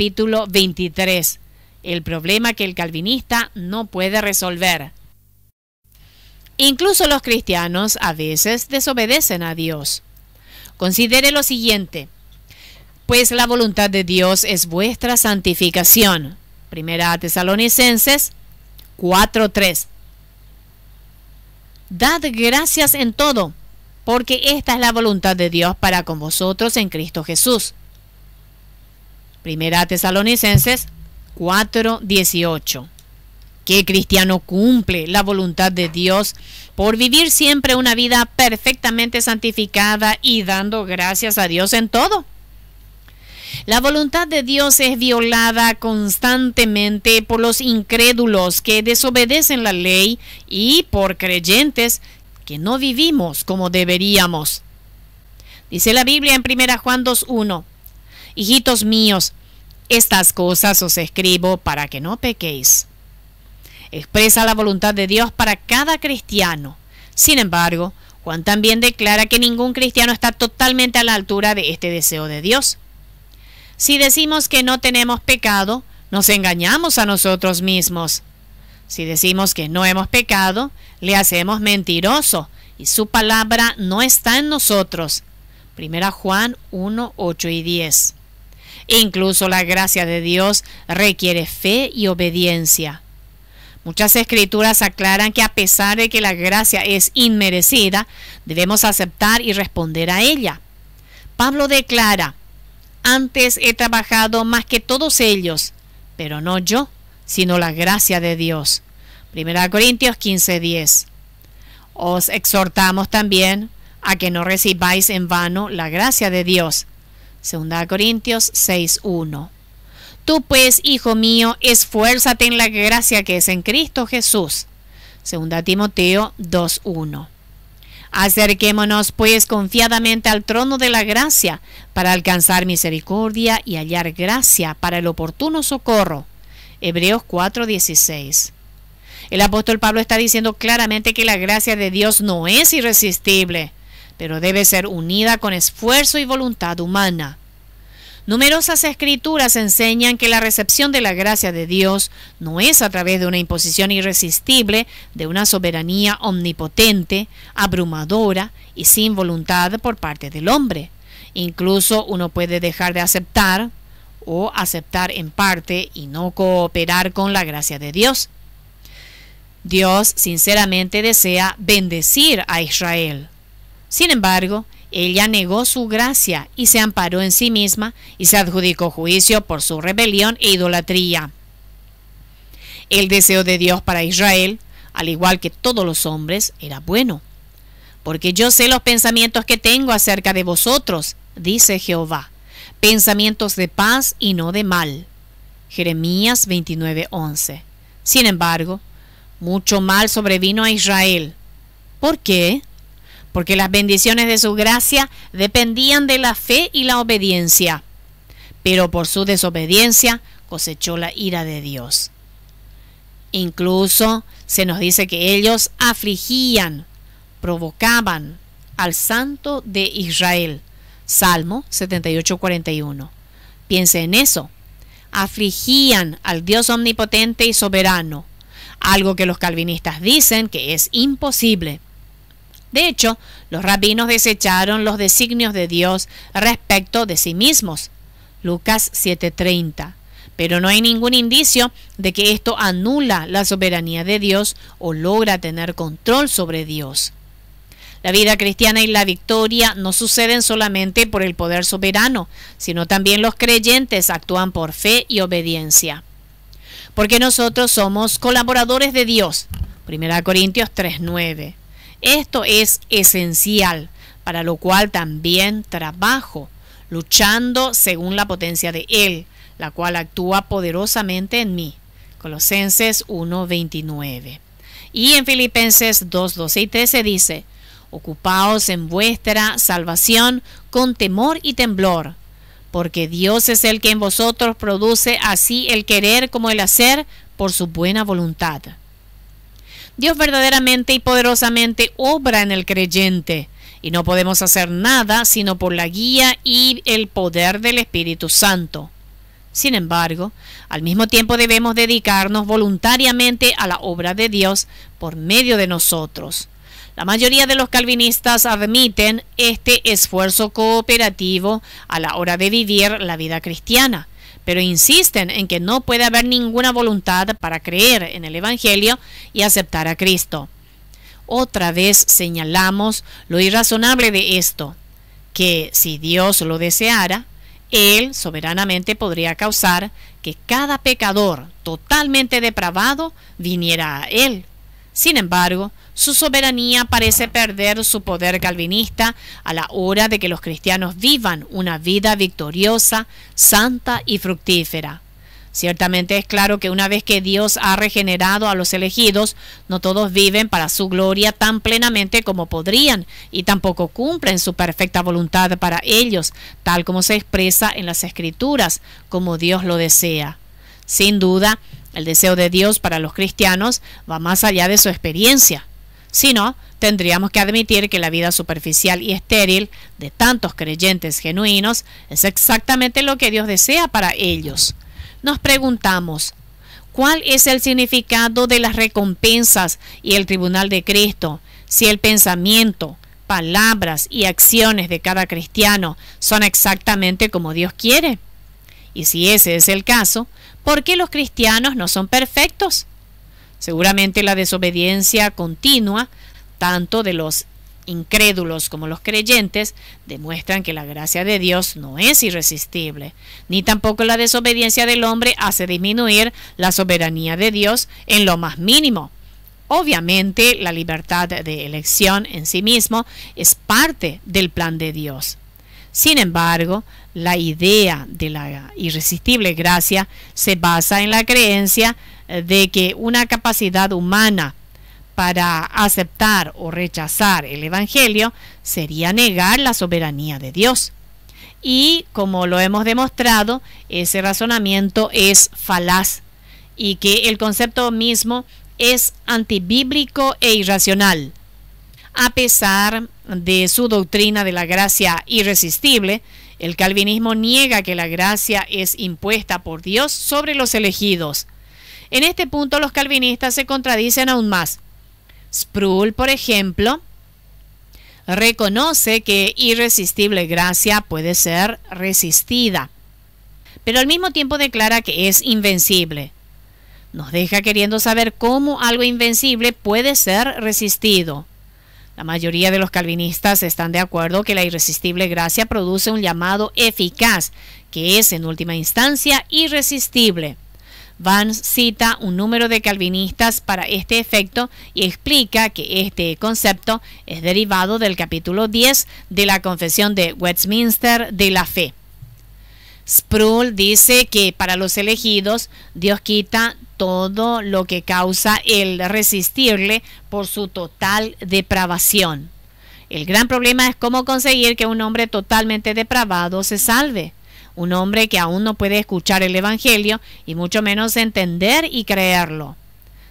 capítulo 23, el problema que el calvinista no puede resolver. Incluso los cristianos a veces desobedecen a Dios. Considere lo siguiente: pues la voluntad de Dios es vuestra santificación. Primera Tesalonicenses 4:3. Dad gracias en todo, porque esta es la voluntad de Dios para con vosotros en Cristo Jesús. Primera Tesalonicenses 4:18. ¿Qué cristiano cumple la voluntad de Dios por vivir siempre una vida perfectamente santificada y dando gracias a Dios en todo? La voluntad de Dios es violada constantemente por los incrédulos que desobedecen la ley y por creyentes que no vivimos como deberíamos. Dice la Biblia en 1 Juan 2:1: hijitos míos, estas cosas os escribo para que no pequéis. Expresa la voluntad de Dios para cada cristiano. Sin embargo, Juan también declara que ningún cristiano está totalmente a la altura de este deseo de Dios. Si decimos que no tenemos pecado, nos engañamos a nosotros mismos. Si decimos que no hemos pecado, le hacemos mentiroso y su palabra no está en nosotros. 1 Juan 1, 8 y 10. Incluso la gracia de Dios requiere fe y obediencia. Muchas escrituras aclaran que a pesar de que la gracia es inmerecida, debemos aceptar y responder a ella. Pablo declara: antes he trabajado más que todos ellos, pero no yo, sino la gracia de Dios. 1 Corintios 15:10. Os exhortamos también a que no recibáis en vano la gracia de Dios. 2 Corintios 6:1. Tú pues, hijo mío, esfuérzate en la gracia que es en Cristo Jesús. 2 Timoteo 2:1. Acerquémonos pues confiadamente al trono de la gracia para alcanzar misericordia y hallar gracia para el oportuno socorro. Hebreos 4:16. El apóstol Pablo está diciendo claramente que la gracia de Dios no es irresistible, pero debe ser unida con esfuerzo y voluntad humana. Numerosas escrituras enseñan que la recepción de la gracia de Dios no es a través de una imposición irresistible de una soberanía omnipotente, abrumadora y sin voluntad por parte del hombre. Incluso uno puede dejar de aceptar o aceptar en parte y no cooperar con la gracia de Dios. Dios sinceramente desea bendecir a Israel. Sin embargo, ella negó su gracia y se amparó en sí misma y se adjudicó juicio por su rebelión e idolatría. El deseo de Dios para Israel, al igual que todos los hombres, era bueno. Porque yo sé los pensamientos que tengo acerca de vosotros, dice Jehová, pensamientos de paz y no de mal. Jeremías 29:11. Sin embargo, mucho mal sobrevino a Israel. ¿Por qué? Porque las bendiciones de su gracia dependían de la fe y la obediencia, pero por su desobediencia cosechó la ira de Dios. Incluso se nos dice que ellos afligían, provocaban al Santo de Israel. Salmo 78:41. Piense en eso. Afligían al Dios omnipotente y soberano, algo que los calvinistas dicen que es imposible. De hecho, los rabinos desecharon los designios de Dios respecto de sí mismos. Lucas 7:30. Pero no hay ningún indicio de que esto anula la soberanía de Dios o logra tener control sobre Dios. La vida cristiana y la victoria no suceden solamente por el poder soberano, sino también los creyentes actúan por fe y obediencia. Porque nosotros somos colaboradores de Dios. 1 Corintios 3:9. Esto es esencial, para lo cual también trabajo, luchando según la potencia de Él, la cual actúa poderosamente en mí. Colosenses 1:29. Y en Filipenses 2:12 y 13 dice: ocupaos en vuestra salvación con temor y temblor, porque Dios es el que en vosotros produce así el querer como el hacer por su buena voluntad. Dios verdaderamente y poderosamente obra en el creyente, y no podemos hacer nada sino por la guía y el poder del Espíritu Santo. Sin embargo, al mismo tiempo debemos dedicarnos voluntariamente a la obra de Dios por medio de nosotros. La mayoría de los calvinistas admiten este esfuerzo cooperativo a la hora de vivir la vida cristiana, pero insisten en que no puede haber ninguna voluntad para creer en el Evangelio y aceptar a Cristo. Otra vez señalamos lo irrazonable de esto, que si Dios lo deseara, Él soberanamente podría causar que cada pecador totalmente depravado viniera a Él. Sin embargo, su soberanía parece perder su poder calvinista a la hora de que los cristianos vivan una vida victoriosa, santa y fructífera. Ciertamente es claro que una vez que Dios ha regenerado a los elegidos, no todos viven para su gloria tan plenamente como podrían, y tampoco cumplen su perfecta voluntad para ellos, tal como se expresa en las Escrituras, como Dios lo desea. Sin duda, el deseo de Dios para los cristianos va más allá de su experiencia. Si no, tendríamos que admitir que la vida superficial y estéril de tantos creyentes genuinos es exactamente lo que Dios desea para ellos. Nos preguntamos, ¿cuál es el significado de las recompensas y el tribunal de Cristo si el pensamiento, palabras y acciones de cada cristiano son exactamente como Dios quiere? Y si ese es el caso, ¿por qué los cristianos no son perfectos? Seguramente la desobediencia continua, tanto de los incrédulos como los creyentes, demuestran que la gracia de Dios no es irresistible, ni tampoco la desobediencia del hombre hace disminuir la soberanía de Dios en lo más mínimo. Obviamente, la libertad de elección en sí mismo es parte del plan de Dios. Sin embargo, la idea de la irresistible gracia se basa en la creencia de que una capacidad humana para aceptar o rechazar el Evangelio sería negar la soberanía de Dios. Y como lo hemos demostrado, ese razonamiento es falaz y que el concepto mismo es antibíblico e irracional. A pesar de su doctrina de la gracia irresistible, el calvinismo niega que la gracia es impuesta por Dios sobre los elegidos. En este punto los calvinistas se contradicen aún más. Sproul, por ejemplo, reconoce que irresistible gracia puede ser resistida, pero al mismo tiempo declara que es invencible. Nos deja queriendo saber cómo algo invencible puede ser resistido. La mayoría de los calvinistas están de acuerdo que la irresistible gracia produce un llamado eficaz, que es en última instancia irresistible. Vance cita un número de calvinistas para este efecto y explica que este concepto es derivado del capítulo 10 de la Confesión de Westminster de la Fe. Sproul dice que para los elegidos Dios quita todo lo que causa el resistirle por su total depravación. El gran problema es cómo conseguir que un hombre totalmente depravado se salve. Un hombre que aún no puede escuchar el Evangelio y mucho menos entender y creerlo.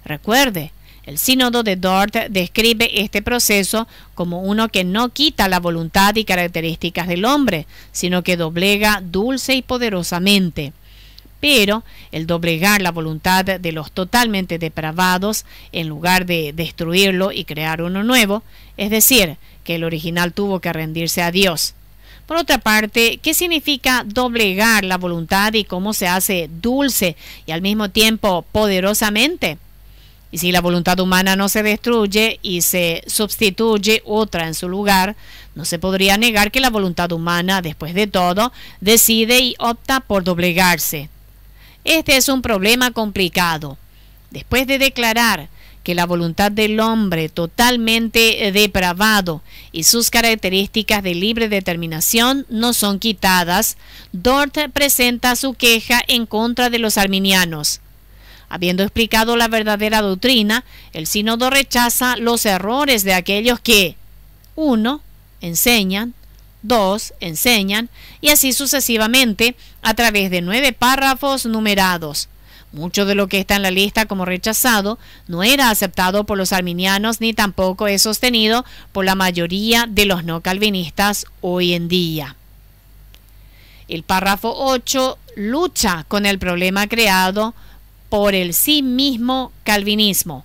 Recuerde, el sínodo de Dort describe este proceso como uno que no quita la voluntad y características del hombre, sino que doblega dulce y poderosamente. Pero el doblegar la voluntad de los totalmente depravados, en lugar de destruirlo y crear uno nuevo, es decir, que el original tuvo que rendirse a Dios. Por otra parte, ¿qué significa doblegar la voluntad y cómo se hace dulce y al mismo tiempo poderosamente? Y si la voluntad humana no se destruye y se sustituye otra en su lugar, no se podría negar que la voluntad humana, después de todo, decide y opta por doblegarse. Este es un problema complicado. Después de declarar que la voluntad del hombre totalmente depravado y sus características de libre determinación no son quitadas, Dort presenta su queja en contra de los arminianos. Habiendo explicado la verdadera doctrina, el sínodo rechaza los errores de aquellos que 1. Enseñan, 2. Enseñan, y así sucesivamente a través de 9 párrafos numerados. Mucho de lo que está en la lista como rechazado no era aceptado por los arminianos ni tampoco es sostenido por la mayoría de los no calvinistas hoy en día. El párrafo 8 lucha con el problema creado por el sí mismo calvinismo.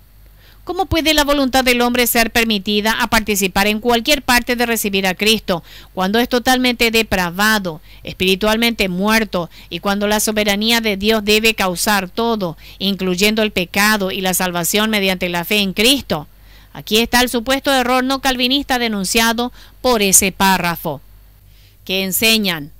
¿Cómo puede la voluntad del hombre ser permitida a participar en cualquier parte de recibir a Cristo cuando es totalmente depravado, espiritualmente muerto, y cuando la soberanía de Dios debe causar todo, incluyendo el pecado y la salvación mediante la fe en Cristo? Aquí está el supuesto error no calvinista denunciado por ese párrafo, que enseñan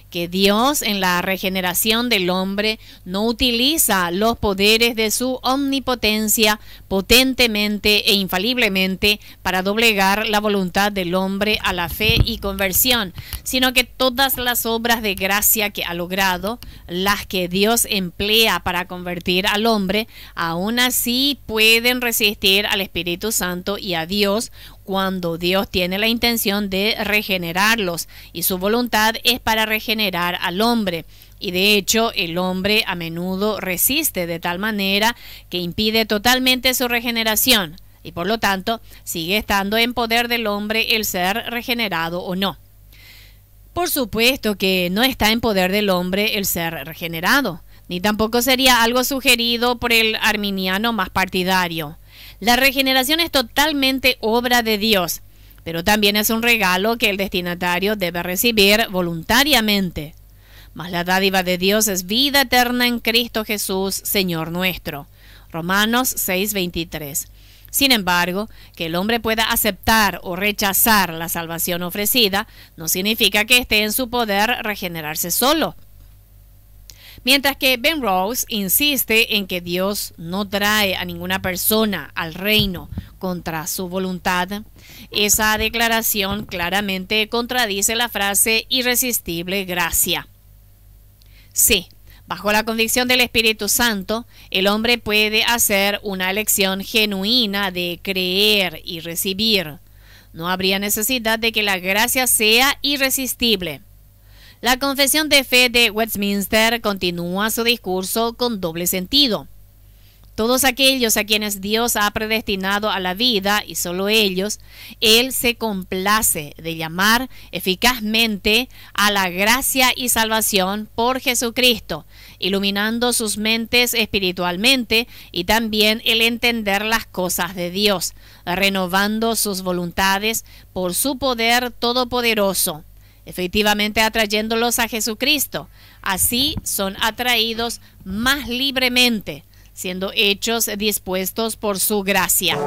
que Dios en la regeneración del hombre no utiliza los poderes de su omnipotencia potentemente e infaliblemente para doblegar la voluntad del hombre a la fe y conversión, sino que todas las obras de gracia que ha logrado, las que Dios emplea para convertir al hombre, aún así pueden resistir al Espíritu Santo y a Dios cuando Dios tiene la intención de regenerarlos, y su voluntad es para regenerar al hombre. Y de hecho, el hombre a menudo resiste de tal manera que impide totalmente su regeneración, y por lo tanto sigue estando en poder del hombre el ser regenerado o no. Por supuesto que no está en poder del hombre el ser regenerado, ni tampoco sería algo sugerido por el arminiano más partidario. La regeneración es totalmente obra de Dios, pero también es un regalo que el destinatario debe recibir voluntariamente. Mas la dádiva de Dios es vida eterna en Cristo Jesús, Señor nuestro. Romanos 6:23. Sin embargo, que el hombre pueda aceptar o rechazar la salvación ofrecida no significa que esté en su poder regenerarse solo. Mientras que Ben Rose insiste en que Dios no trae a ninguna persona al reino contra su voluntad, esa declaración claramente contradice la frase irresistible gracia. Sí, bajo la convicción del Espíritu Santo, el hombre puede hacer una elección genuina de creer y recibir. No habría necesidad de que la gracia sea irresistible. La confesión de fe de Westminster continúa su discurso con doble sentido. Todos aquellos a quienes Dios ha predestinado a la vida, y solo ellos, Él se complace de llamar eficazmente a la gracia y salvación por Jesucristo, iluminando sus mentes espiritualmente y también el entender las cosas de Dios, renovando sus voluntades por su poder todopoderoso, efectivamente atrayéndolos a Jesucristo. Así son atraídos más libremente, siendo hechos dispuestos por su gracia.